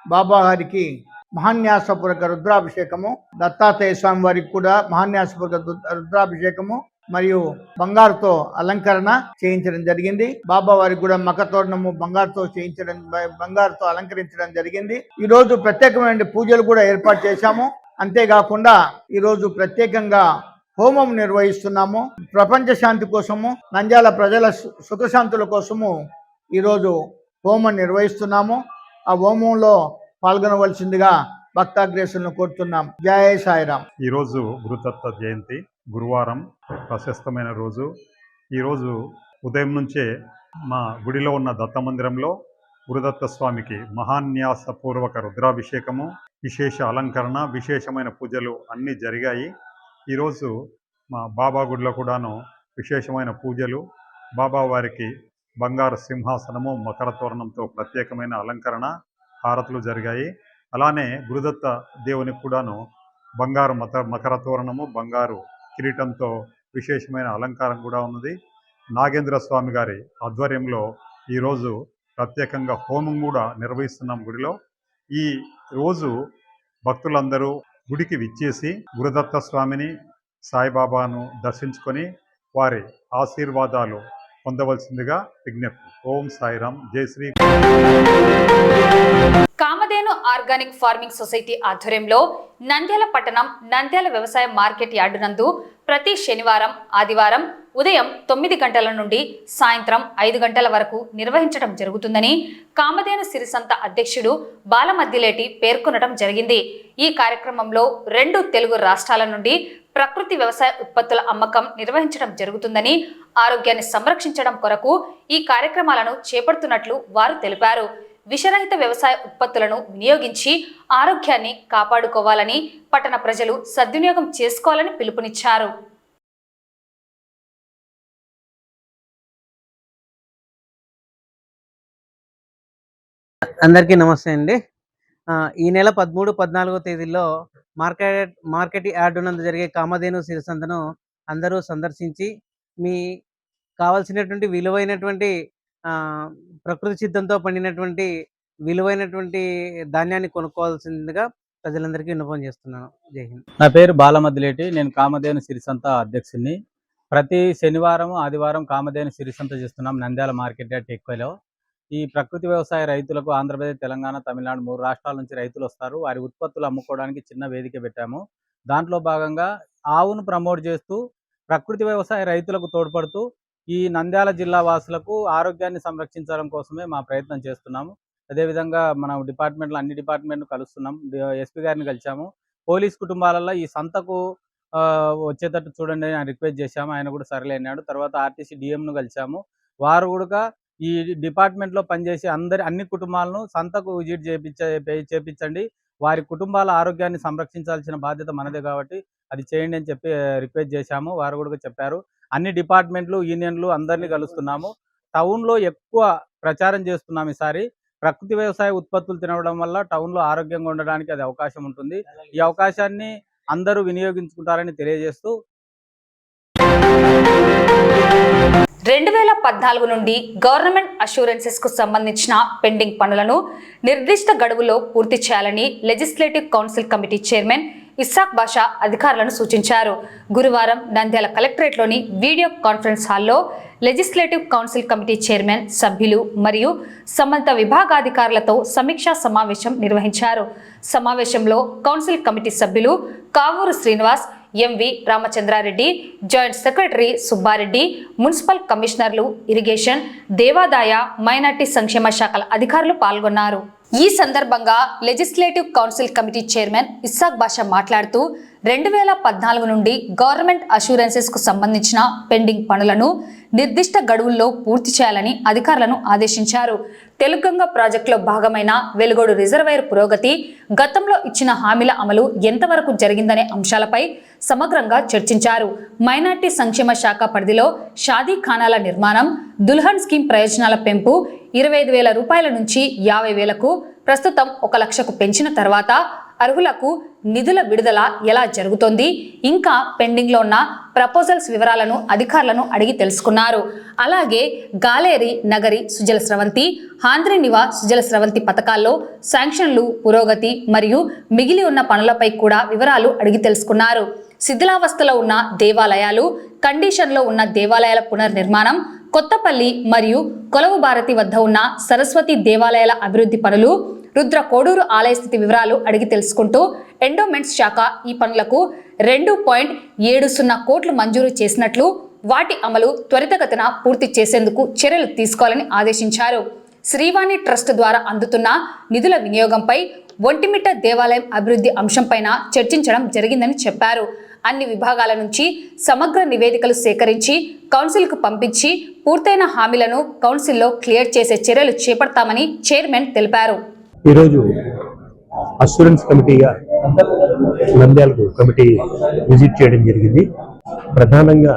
బాబా గారికి మహాన్యాసపూర్వక రుద్రాభిషేకము, దత్తాత్రేయ స్వామి వారికి కూడా మహాన్యాసపూర్వక రుద్రాభిషేకము మరియు బంగారుతో అలంకరణ చేయించడం జరిగింది. బాబా వారికి కూడా మకతోరణము బంగారుతో అలంకరించడం జరిగింది. ఈ రోజు ప్రత్యేకమైన పూజలు కూడా ఏర్పాటు చేశాము. అంతేకాకుండా ఈరోజు ప్రత్యేకంగా హోమం నిర్వహిస్తున్నాము. ప్రపంచ శాంతి కోసము, నంద్యాల ప్రజల సుఖశాంతుల కోసము ఈరోజు హోమం నిర్వహిస్తున్నాము. ఆ హోమంలో పాల్గొనవలసిందిగా భక్తాగ్రేసులను కోరుతున్నాం. జయ సాయిరాం. ఈరోజు గురుదత్త జయంతి, గురువారం, ప్రశస్తమైన రోజు. ఈరోజు ఉదయం నుంచే మా గుడిలో ఉన్న దత్త మందిరంలో గురుదత్త స్వామికి మహాన్యాసపూర్వక రుద్రాభిషేకము, విశేష అలంకరణ, విశేషమైన పూజలు అన్నీ జరిగాయి. ఈరోజు మా బాబా గుడిలో కూడాను విశేషమైన పూజలు, బాబా వారికి బంగారు సింహాసనము, మకర తోరణంతో ప్రత్యేకమైన అలంకరణ, హారతులు జరిగాయి. అలానే గురుదత్త దేవునికి కూడాను బంగారు మకర తోరణము, బంగారు కిరీటంతో విశేషమైన అలంకారం కూడా ఉన్నది. నాగేంద్ర స్వామి గారి ఆధ్వర్యంలో ఈరోజు ప్రత్యేకంగా హోమం కూడా నిర్వహిస్తున్నాం గుడిలో. ఈ రోజు భక్తులందరూ గుడికి విచ్చేసి గురుదత్త స్వామిని, సాయిబాబాను దర్శించుకొని వారి ఆశీర్వాదాలు పొందవలసిందిగా విజ్ఞప్తి. ఓం సాయిరాం. జై Shri. Kamadhenu organic farming society ఆధ్వర్యంలో నంద్యాల పట్టణం నంద్యాల వ్యవసాయ మార్కెట్ యార్డు నందు ప్రతి శనివారం, ఆదివారం ఉదయం 9 గంటల నుండి సాయంత్రం 5 గంటల వరకు నిర్వహించడం జరుగుతుందని కామధేను సిరిసంత అధ్యక్షుడు బాలమద్దిలేటి పేర్కొనడం జరిగింది. ఈ కార్యక్రమంలో 2 తెలుగు రాష్ట్రాల నుండి ప్రకృతి వ్యవసాయ ఉత్పత్తుల అమ్మకం నిర్వహించడం జరుగుతుందని, ఆరోగ్యాన్ని సంరక్షించడం కొరకు ఈ కార్యక్రమాలను చేపడుతున్నట్లు వారు తెలిపారు. విషరహిత వ్యవసాయ ఉత్పత్తులను వినియోగించి ఆరోగ్యాన్ని కాపాడుకోవాలని, పట్టణ ప్రజలు సద్వినియోగం చేసుకోవాలని పిలుపునిచ్చారు. అందరికీ నమస్తే అండి. ఈ నెల 13, 14 తేదీల్లో మార్కెట్ యార్డు నందు జరిగే కామధేను సిరిసంతను అందరూ సందర్శించి మీ కావాల్సినటువంటి విలువైనటువంటి ప్రకృతి సిద్ధంతో పండినటువంటి విలువైనటువంటి ధాన్యాన్ని కొనుక్కోవాల్సిందిగా ప్రజలందరికీ విన్నపం చేస్తున్నాను. జై హింద్. నా పేరు బాలమద్దిలేటి. నేను కామధేను సిరిసంత అధ్యక్షుడిని. ప్రతి శనివారం, ఆదివారం కామధేను సిరిసంత చేస్తున్నాం నంద్యాల మార్కెట్ యార్డ్ టెక్వేలో. ఈ ప్రకృతి వ్యవసాయ రైతులకు ఆంధ్రప్రదేశ్, తెలంగాణ, తమిళనాడు 3 రాష్ట్రాల నుంచి రైతులు వస్తారు. వారి ఉత్పత్తులు అమ్ముకోవడానికి చిన్న వేదిక పెట్టాము. దాంట్లో భాగంగా ఆవును ప్రమోట్ చేస్తూ ప్రకృతి వ్యవసాయ రైతులకు తోడ్పడుతూ ఈ నంద్యాల జిల్లా వాసులకు ఆరోగ్యాన్ని సంరక్షించడం కోసమే మా ప్రయత్నం చేస్తున్నాము. అదేవిధంగా మన డిపార్ట్మెంట్లో అన్ని డిపార్ట్మెంట్లు కలుస్తున్నాం. ఎస్పీ గారిని కలిసాము. పోలీస్ కుటుంబాలలో ఈ సంతకు వచ్చేటట్టు చూడండి అని రిక్వెస్ట్ చేశాము. ఆయన కూడా సరేలే అన్నాడు. తర్వాత ఆర్టీసీ డిఎంను కలిసాము. వారు కూడా ఈ డిపార్ట్మెంట్లో పనిచేసే అన్ని కుటుంబాలను సంతకు విజిట్ చేయించండి, వారి కుటుంబాల ఆరోగ్యాన్ని సంరక్షించాల్సిన బాధ్యత మనదే కాబట్టి అది చేయండి అని చెప్పి రిక్వెస్ట్ చేశాము. వారు కూడా చెప్పారు. అన్ని డిపార్ట్మెంట్లు, యూనియన్లు అందరినీ కలుస్తున్నాము. టౌన్లో ఎక్కువ ప్రచారం చేస్తున్నాం. ఈసారి ప్రకృతి వ్యవసాయ ఉత్పత్తులు తినడం వల్ల టౌన్లో ఆరోగ్యంగా ఉండడానికి అది అవకాశం ఉంటుంది. ఈ అవకాశాన్ని అందరూ వినియోగించుకుంటారని తెలియజేస్తూ 2014 నుండి గవర్నమెంట్ అష్యూరెన్సెస్ కు సంబంధించిన పెండింగ్ పనులను నిర్దిష్ట గడువులో పూర్తి చేయాలని legislative council committee chairman Isaac Basha అధికారులను సూచించారు. గురువారం నంద్యాల కలెక్టరేట్లోని వీడియో కాన్ఫరెన్స్ హాల్లో లెజిస్లేటివ్ కౌన్సిల్ కమిటీ చైర్మన్, సభ్యులు మరియు సంబంధిత విభాగాధికారులతో సమీక్షా సమావేశం నిర్వహించారు. సమావేశంలో కౌన్సిల్ కమిటీ సభ్యులు Kavuru Srinivas, MV Ramachandra Reddy, joint secretary Subba Reddy, municipal కమిషనర్లు, ఇరిగేషన్, దేవాదాయ, మైనార్టీ సంక్షేమ శాఖల అధికారులు పాల్గొన్నారు. ఈ సందర్భంగా legislative council committee chairman Isaac Basha మాట్లాడుతూ 2014 నుండి గవర్నమెంట్ అష్యూరెన్సెస్ కు సంబంధించిన పెండింగ్ పనులను నిర్దిష్ట గడువుల్లో పూర్తి చేయాలని అధికారులను ఆదేశించారు. తెలుగంగ ప్రాజెక్టులో భాగమైన వెలుగోడు రిజర్వాయర్ పురోగతి, గతంలో ఇచ్చిన హామీల అమలు ఎంతవరకు జరిగిందనే అంశాలపై సమగ్రంగా చర్చించారు. మైనార్టీ సంక్షేమ శాఖ పరిధిలో షాదీఖానాల నిర్మాణం, దుల్హన్ స్కీమ్ ప్రయోజనాల పెంపు 25,000 రూపాయల నుంచి 50,000కు, ప్రస్తుతం 1 లక్షకు పెంచిన తర్వాత అర్హులకు నిధుల విడుదల ఎలా జరుగుతోంది, ఇంకా పెండింగ్లో ఉన్న ప్రపోజల్స్ వివరాలను అధికారులను అడిగి తెలుసుకున్నారు. అలాగే గాలేరి నగరి సుజల స్రవంతి, హాంద్రినివా సుజల స్రవంతి పథకాల్లో శాంక్షన్లు, పురోగతి మరియు మిగిలి ఉన్న పనులపై కూడా వివరాలు అడిగి తెలుసుకున్నారు. శిథిలావస్థలో ఉన్న దేవాలయాలు, కండిషన్లో ఉన్న దేవాలయాల పునర్నిర్మాణం, కొత్తపల్లి మరియు కొలవు భారతి వద్ద ఉన్న సరస్వతి దేవాలయాల అభివృద్ధి పనులు, రుద్ర కోడూరు ఆలయ స్థితి వివరాలు అడిగి తెలుసుకుంటూ ఎండోమెంట్స్ శాఖ ఈ పనులకు 2.70 కోట్లు మంజూరు చేసినట్లు, వాటి అమలు త్వరితగతిన పూర్తి చేసేందుకు చర్యలు తీసుకోవాలని ఆదేశించారు. శ్రీవాణి ట్రస్ట్ ద్వారా అందుతున్న నిధుల వినియోగంపై ఒంటిమిట్ట దేవాలయం అభివృద్ధి అంశంపైన చర్చించడం జరిగిందని చెప్పారు. అన్ని విభాగాల నుంచి సమగ్ర నివేదికలు సేకరించి కౌన్సిల్కు పంపించి పూర్తయిన హామీలను కౌన్సిల్లో క్లియర్ చేసే చర్యలు చేపడతామని చైర్మన్ తెలిపారు. ఈరోజు అష్యూరెన్స్ కమిటీగా నంద్యాలకు కమిటీ విజిట్ చేయడం జరిగింది. ప్రధానంగా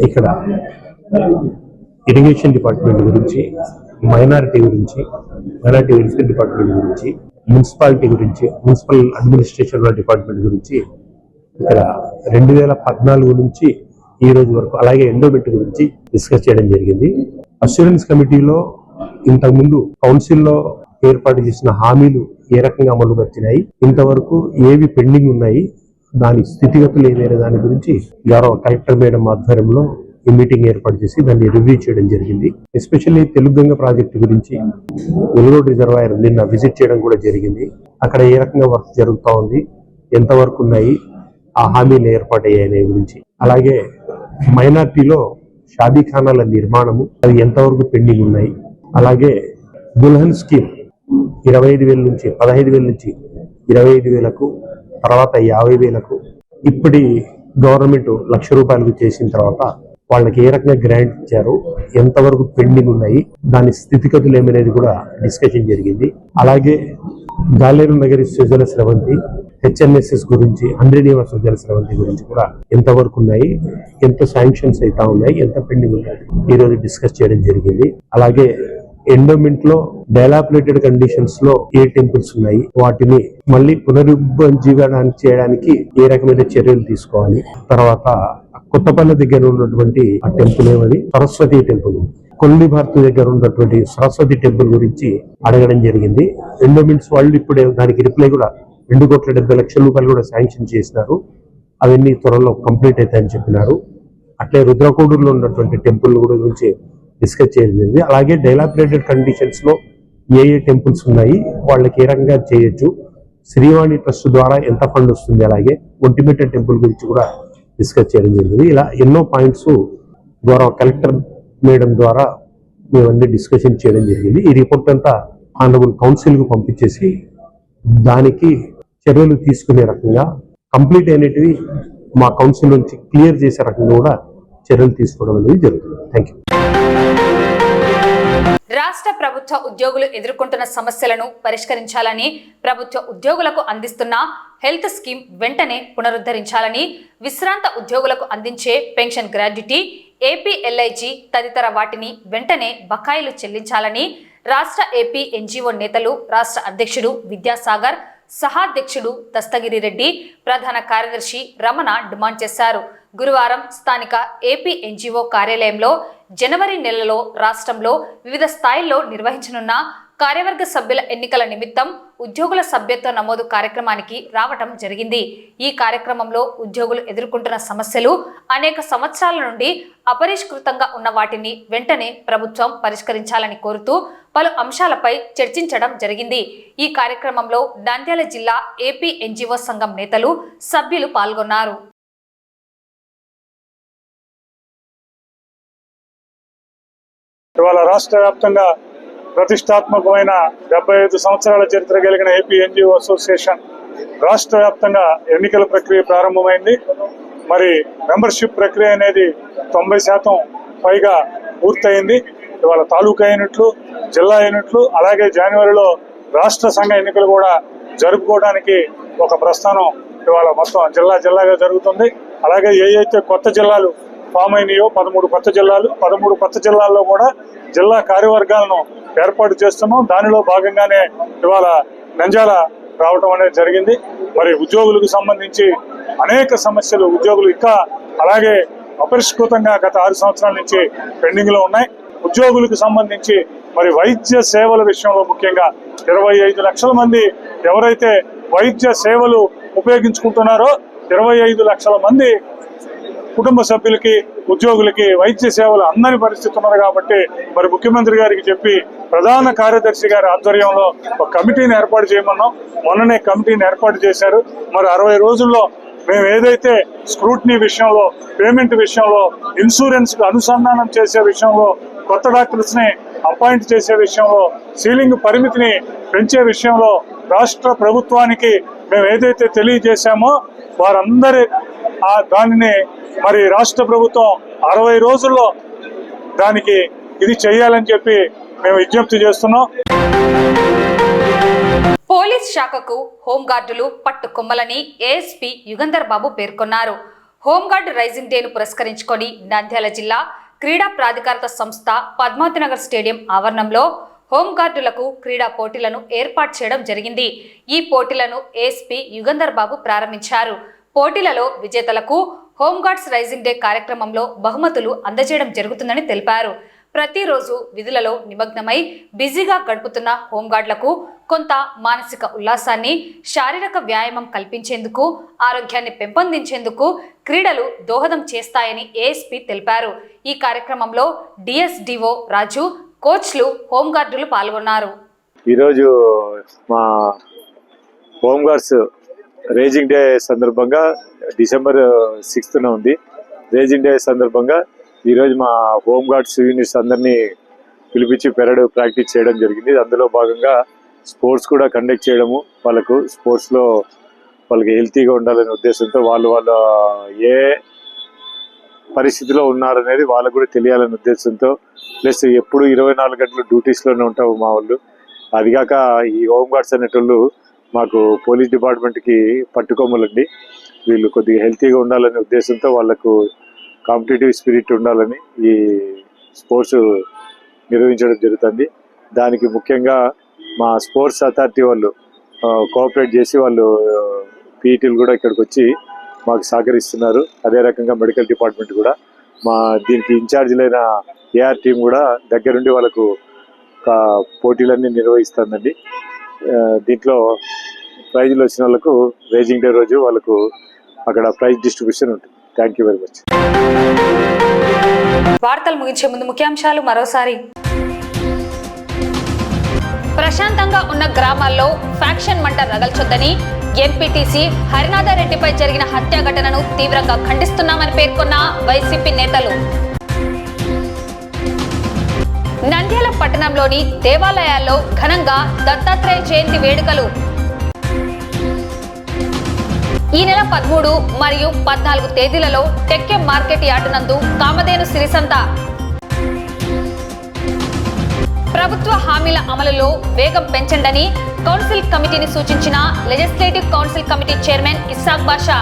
ఇక్కడ ఇరిగేషన్ డిపార్ట్మెంట్ గురించి, మైనారిటీ గురించి, మైనారిటీ వెల్ఫేర్ డిపార్ట్మెంట్ గురించి, మున్సిపాలిటీ గురించి, మున్సిపల్ అడ్మినిస్ట్రేషన్ డిపార్ట్మెంట్ గురించి ఇక్కడ 2014 నుంచి ఈ రోజు వరకు, అలాగే ఎండోమెంట్ గురించి డిస్కస్ చేయడం జరిగింది. అష్యూరెన్స్ కమిటీలో ఇంతకుముందు కౌన్సిల్లో ఏర్పాటు చేసిన హామీలు ఏ రకంగా అమలు పరిచినాయి, ఇంతవరకు ఏవి పెండింగ్ ఉన్నాయి, దాని స్థితిగతులు ఏమైనా దాని గురించి గౌరవ కలెక్టర్ మేడం ఆధ్వర్యంలో ఈ మీటింగ్ ఏర్పాటు చేసి దాన్ని రివ్యూ చేయడం జరిగింది. ఎస్పెషల్లీ తెలుగుగంగ ప్రాజెక్టు గురించి వెలుగోడు రిజర్వాయర్ నిన్న విజిట్ చేయడం కూడా జరిగింది. అక్కడ ఏ రకంగా వర్క్ జరుగుతూ ఉంది, ఎంతవరకు ఉన్నాయి, ఆ హామీలు ఏర్పాటయ్యాయనే గురించి, అలాగే మైనార్టీలో షాదీఖానాల నిర్మాణము అది ఎంతవరకు పెండింగ్ ఉన్నాయి, అలాగే దుల్హన్ స్కీమ్ 25,000 నుంచి 15,000 నుంచి 25,000కు, తర్వాత 50,000కు, ఇప్పటి గవర్నమెంట్ ₹1,00,000 చేసిన తర్వాత వాళ్ళకి ఏ రకంగా గ్రాంట్ ఇచ్చారు, ఎంతవరకు పెండింగ్ ఉన్నాయి, దాని స్థితిగతులు ఏమనేది కూడా డిస్కషన్ జరిగింది. అలాగే గాలేరు నగరి సుజల స్రవంతి, HNSS గురించి, హాంద్రినివా సుజల స్రవంతి గురించి కూడా ఎంతవరకు ఉన్నాయి, ఎంత శాంక్షన్స్ అయితే ఉన్నాయి, ఎంత పెండింగ్ ఉన్నాయి ఈరోజు డిస్కస్ చేయడం జరిగింది. అలాగే ఎండోమెంట్ లో డైలాపిలేటెడ్ కండిషన్స్ లో ఏ టెంపుల్స్ ఉన్నాయి, వాటిని మళ్ళీ పునరుజ్జీవనం చేయడానికి ఏ రకమైన చర్యలు తీసుకోవాలి, తర్వాత కొత్తపల్లి దగ్గర ఉన్నటువంటి ఆ టెంపుల్ ఏమది సరస్వతి టెంపుల్, కొల్లి భారతి దగ్గర ఉన్నటువంటి సరస్వతి టెంపుల్ గురించి అడగడం జరిగింది. ఎండోమెంట్స్ వాళ్ళు ఇప్పుడే దానికి రిప్లై కూడా ₹2,70,00,000 కూడా శాంక్షన్ చేసినారు. అవన్నీ త్వరలో కంప్లీట్ అవుతాయని చెప్పినారు. అట్లే రుద్రకోడూరులో ఉన్నటువంటి టెంపుల్ గురించి డిస్కస్ చేయడం. అలాగే డైలాపిలేటెడ్ కండిషన్స్ లో ఏ టెంపుల్స్ ఉన్నాయి, వాళ్ళకి ఏ రకంగా చేయొచ్చు, శ్రీవాణి ట్రస్ట్ ద్వారా ఎంత ఫండ్ వస్తుంది, అలాగే ఒంటిమిట్ట టెంపుల్ గురించి కూడా డిస్కస్ చేయడం జరిగింది. ఇలా ఎన్నో పాయింట్స్ గౌరవ కలెక్టర్ మేడం ద్వారా మేమన్నీ డిస్కషన్ చేయడం జరిగింది. ఈ రిపోర్ట్ అంతా ఆనరబుల్ కౌన్సిల్కు పంపించేసి దానికి చర్యలు తీసుకునే రకంగా కంప్లీట్ అయినటివి మా కౌన్సిల్ నుంచి క్లియర్ చేసే రకంగా కూడా చర్యలు తీసుకోవడం అనేది జరుగుతుంది. Thank you. రాష్ట్ర ప్రభుత్వ ఉద్యోగులు ఎదుర్కొంటున్న సమస్యలను పరిష్కరించాలని, ప్రభుత్వ ఉద్యోగులకు అందిస్తున్న హెల్త్ స్కీమ్ వెంటనే పునరుద్ధరించాలని, విశ్రాంత ఉద్యోగులకు అందించే పెన్షన్ గ్రాడ్యుటీ, APLIG తదితర వాటిని వెంటనే బకాయిలు చెల్లించాలని రాష్ట్ర AP NGO నేతలు, రాష్ట్ర అధ్యక్షుడు విద్యాసాగర్, సహాధ్యక్షుడు దస్తగిరి రెడ్డి, ప్రధాన కార్యదర్శి రమణ డిమాండ్ చేశారు. గురువారం స్థానిక AP NGO కార్యాలయంలో జనవరి నెలలో రాష్ట్రంలో వివిధ స్థాయిల్లో నిర్వహించనున్న కార్యవర్గ సభ్యుల ఎన్నికల నిమిత్తం ఉద్యోగుల సభ్యత్వ నమోదు కార్యక్రమానికి రావటం జరిగింది. ఈ కార్యక్రమంలో ఉద్యోగులు ఎదుర్కొంటున్న సమస్యలు, అనేక సంవత్సరాల నుండి అపరిష్కృతంగా ఉన్న వాటిని వెంటనే ప్రభుత్వం పరిష్కరించాలని కోరుతూ పలు అంశాలపై చర్చించడం జరిగింది. ఈ కార్యక్రమంలో నంద్యాల జిల్లా AP NGO సంఘం నేతలు, సభ్యులు పాల్గొన్నారు. ఇవాళ రాష్ట్ర వ్యాప్తంగా ప్రతిష్టాత్మకమైన 75 సంవత్సరాల చరిత్ర కలిగిన AP NGO అసోసియేషన్ రాష్ట్ర వ్యాప్తంగా ఎన్నికల ప్రక్రియ ప్రారంభమైంది. మరి మెంబర్షిప్ ప్రక్రియ అనేది 90% పైగా పూర్తయింది. ఇవాళ తాలూకా యూనిట్లు, జిల్లా యూనిట్లు, అలాగే జనవరిలో రాష్ట్ర సంఘ ఎన్నికలు కూడా జరుపుకోవడానికి ఒక ప్రస్థానం ఇవాళ మొత్తం జిల్లాగా జరుగుతుంది. అలాగే ఏవైతే కొత్త జిల్లాలు ఫామ్ అయినాయో 13 కొత్త జిల్లాలు, 13 కొత్త జిల్లాల్లో కూడా జిల్లా కార్యవర్గాలను ఏర్పాటు చేస్తున్నాం. దానిలో భాగంగానే ఇవాళ నంద్యాల రావటం అనేది జరిగింది. మరి ఉద్యోగులకు సంబంధించి అనేక సమస్యలు ఉద్యోగులు ఇంకా అలాగే అపరిష్కృతంగా గత 6 సంవత్సరాల నుంచి పెండింగ్ లో ఉన్నాయి. ఉద్యోగులకు సంబంధించి మరి వైద్య సేవల విషయంలో ముఖ్యంగా 25 లక్షల మంది ఎవరైతే వైద్య సేవలు ఉపయోగించుకుంటున్నారో 25 లక్షల మంది కుటుంబ సభ్యులకి ఉద్యోగులకి వైద్య సేవలు అందని పరిస్థితి ఉన్నది. కాబట్టి మరి ముఖ్యమంత్రి గారికి చెప్పి ప్రధాన కార్యదర్శి గారి ఆధ్వర్యంలో ఒక కమిటీని ఏర్పాటు చేయమన్నాం. మొన్ననే కమిటీని ఏర్పాటు చేశారు. మరి 60 రోజుల్లో మేము ఏదైతే స్క్రూటినీ విషయంలో, పేమెంట్ విషయంలో, ఇన్సూరెన్స్ కు అనుసంధానం చేసే విషయంలో, కొత్త డాక్టర్స్ ని అపాయింట్ చేసే విషయంలో, సీలింగ్ పరిమితిని పెంచే విషయంలో రాష్ట్ర ప్రభుత్వానికి మేము ఏదైతే తెలియజేశామో వారందరి దానిని మరి రాష్ట్ర ప్రభుత్వం 60 రోజుల్లో దానికి ఇది చేయాలని చెప్పి మేము విజ్ఞప్తి చేస్తున్నాం. పోలీస్ శాఖకు హోంగార్డులు పట్టుకొమ్మలని ఏఎస్పీ యుగంధర్ బాబు పేర్కొన్నారు. హోంగార్డు రైజింగ్ డేను పురస్కరించుకొని నంద్యాల జిల్లా క్రీడా ప్రాధికారత సంస్థ పద్మావతినగర్ స్టేడియం ఆవరణంలో హోంగార్డులకు క్రీడా పోటీలను ఏర్పాటు చేయడం జరిగింది. ఈ పోటీలను ఏఎస్పీ యుగంధర్ బాబు ప్రారంభించారు. పోటీలలో విజేతలకు హోంగార్డ్స్ రైజింగ్ డే కార్యక్రమంలో బహుమతులు అందజేయడం జరుగుతుందని తెలిపారు. ప్రతిరోజు విధులలో నిమగ్నమై బిజీగా గడుపుతున్న హోంగార్డులకు కొంత మానసిక ఉల్లాసాన్ని, శారీరక వ్యాయామం కల్పించేందుకు, ఆరోగ్యాన్ని పెంపొందించేందుకు క్రీడలు దోహదం చేస్తాయని ఏఎస్పీ తెలిపారు. ఈ కార్యక్రమంలో డిఎస్డిఓ రాజు, కోచ్లు, హోంగార్డులు పాల్గొన్నారు. ఈరోజు మా హోంగార్డ్స్ రేజింగ్ డే సందర్భంగా డిసెంబర్ 6th ఉంది. రేజింగ్ డే సందర్భంగా ఈరోజు మా హోంగార్డ్స్ యూనిట్స్ అందరినీ పిలిపించి పెరడ్ ప్రాక్టీస్ చేయడం జరిగింది. అందులో భాగంగా స్పోర్ట్స్ కూడా కండక్ట్ చేయడము, వాళ్ళకు స్పోర్ట్స్లో వాళ్ళకి హెల్తీగా ఉండాలనే ఉద్దేశంతో వాళ్ళు ఏ పరిస్థితిలో ఉన్నారనేది వాళ్ళకు కూడా తెలియాలనే ఉద్దేశంతో, ప్లస్ ఎప్పుడు 24 గంటలు డ్యూటీస్లోనే ఉంటాము మా వాళ్ళు. అదిగాక ఈ హోంగార్డ్స్ అనేటోళ్ళు మాకు పోలీస్ డిపార్ట్మెంట్కి పట్టుకోమలండి. వీళ్ళు కొద్దిగా హెల్తీగా ఉండాలనే ఉద్దేశంతో వాళ్ళకు కాంపిటేటివ్ స్పిరిట్ ఉండాలని ఈ స్పోర్ట్స్ నిర్వహించడం జరుగుతుంది. దానికి ముఖ్యంగా మా స్పోర్ట్స్ అథారిటీ వాళ్ళు కోఆపరేట్ చేసి వాళ్ళు పీఈటీలు కూడా ఇక్కడికి వచ్చి మాకు సహకరిస్తున్నారు. అదే రకంగా మెడికల్ డిపార్ట్మెంట్ కూడా దీనికి ఇన్ఛార్జీలైన ఏఆర్ టీం కూడా దగ్గరుండి వాళ్ళకు పోటీలన్నీ నిర్వహిస్తుందండి. దీంట్లో ప్రైజులు వచ్చిన వాళ్ళకు రేజింగ్ డే రోజు వాళ్ళకు అక్కడ ప్రైజ్ డిస్ట్రిబ్యూషన్ ఉంటుంది. Thank you very much. వార్తలు ముగించే ముందు ముఖ్యాంశాలు మరోసారి. ప్రశాంతంగా ఉన్న గ్రామాల్లో ఫ్యాక్షన్ మంట రగల్చొద్దని ఎంపీటీసీ హరినాథరెడ్డిపై జరిగిన హత్య ఘటనను తీవ్రంగా ఖండిస్తున్నామని పేర్కొన్న వైసీపీ నేతలు. నంద్యాల పట్టణంలోని దేవాలయాల్లో ఘనంగా దత్తాత్రేయ జయంతి వేడుకలు. ఈ నెల 13 మరియు 14 తేదీలలో టెక్కెం మార్కెట్ యార్డు నందు కామధేను సిరిసంత. ప్రభుత్వ హామీల అమలులో వేగం పెంచండని కౌన్సిల్ కమిటీని సూచించిన legislative council committee chairman Isaac Basha.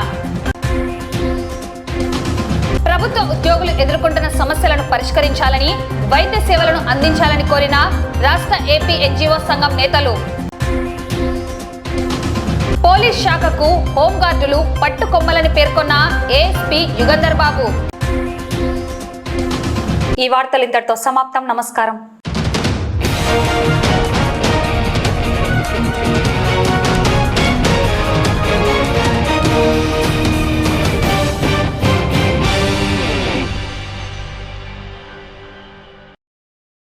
ప్రభుత్వ ఉద్యోగులు ఎదుర్కొంటున్న సమస్యలను పరిష్కరించాలని, వైద్య సేవలను అందించాలని కోరిన రాష్ట్ర ఏపీ ఎన్జీఓ సంఘం నేతలు. పోలీస్ శాఖకు హోంగార్డులు పట్టుకొమ్మలని పేర్కొన్న ఏఎస్పీ యుగంధర్ బాబు. ఈ వార్తలు ఇంతటితో సమాప్తం. నమస్కారం.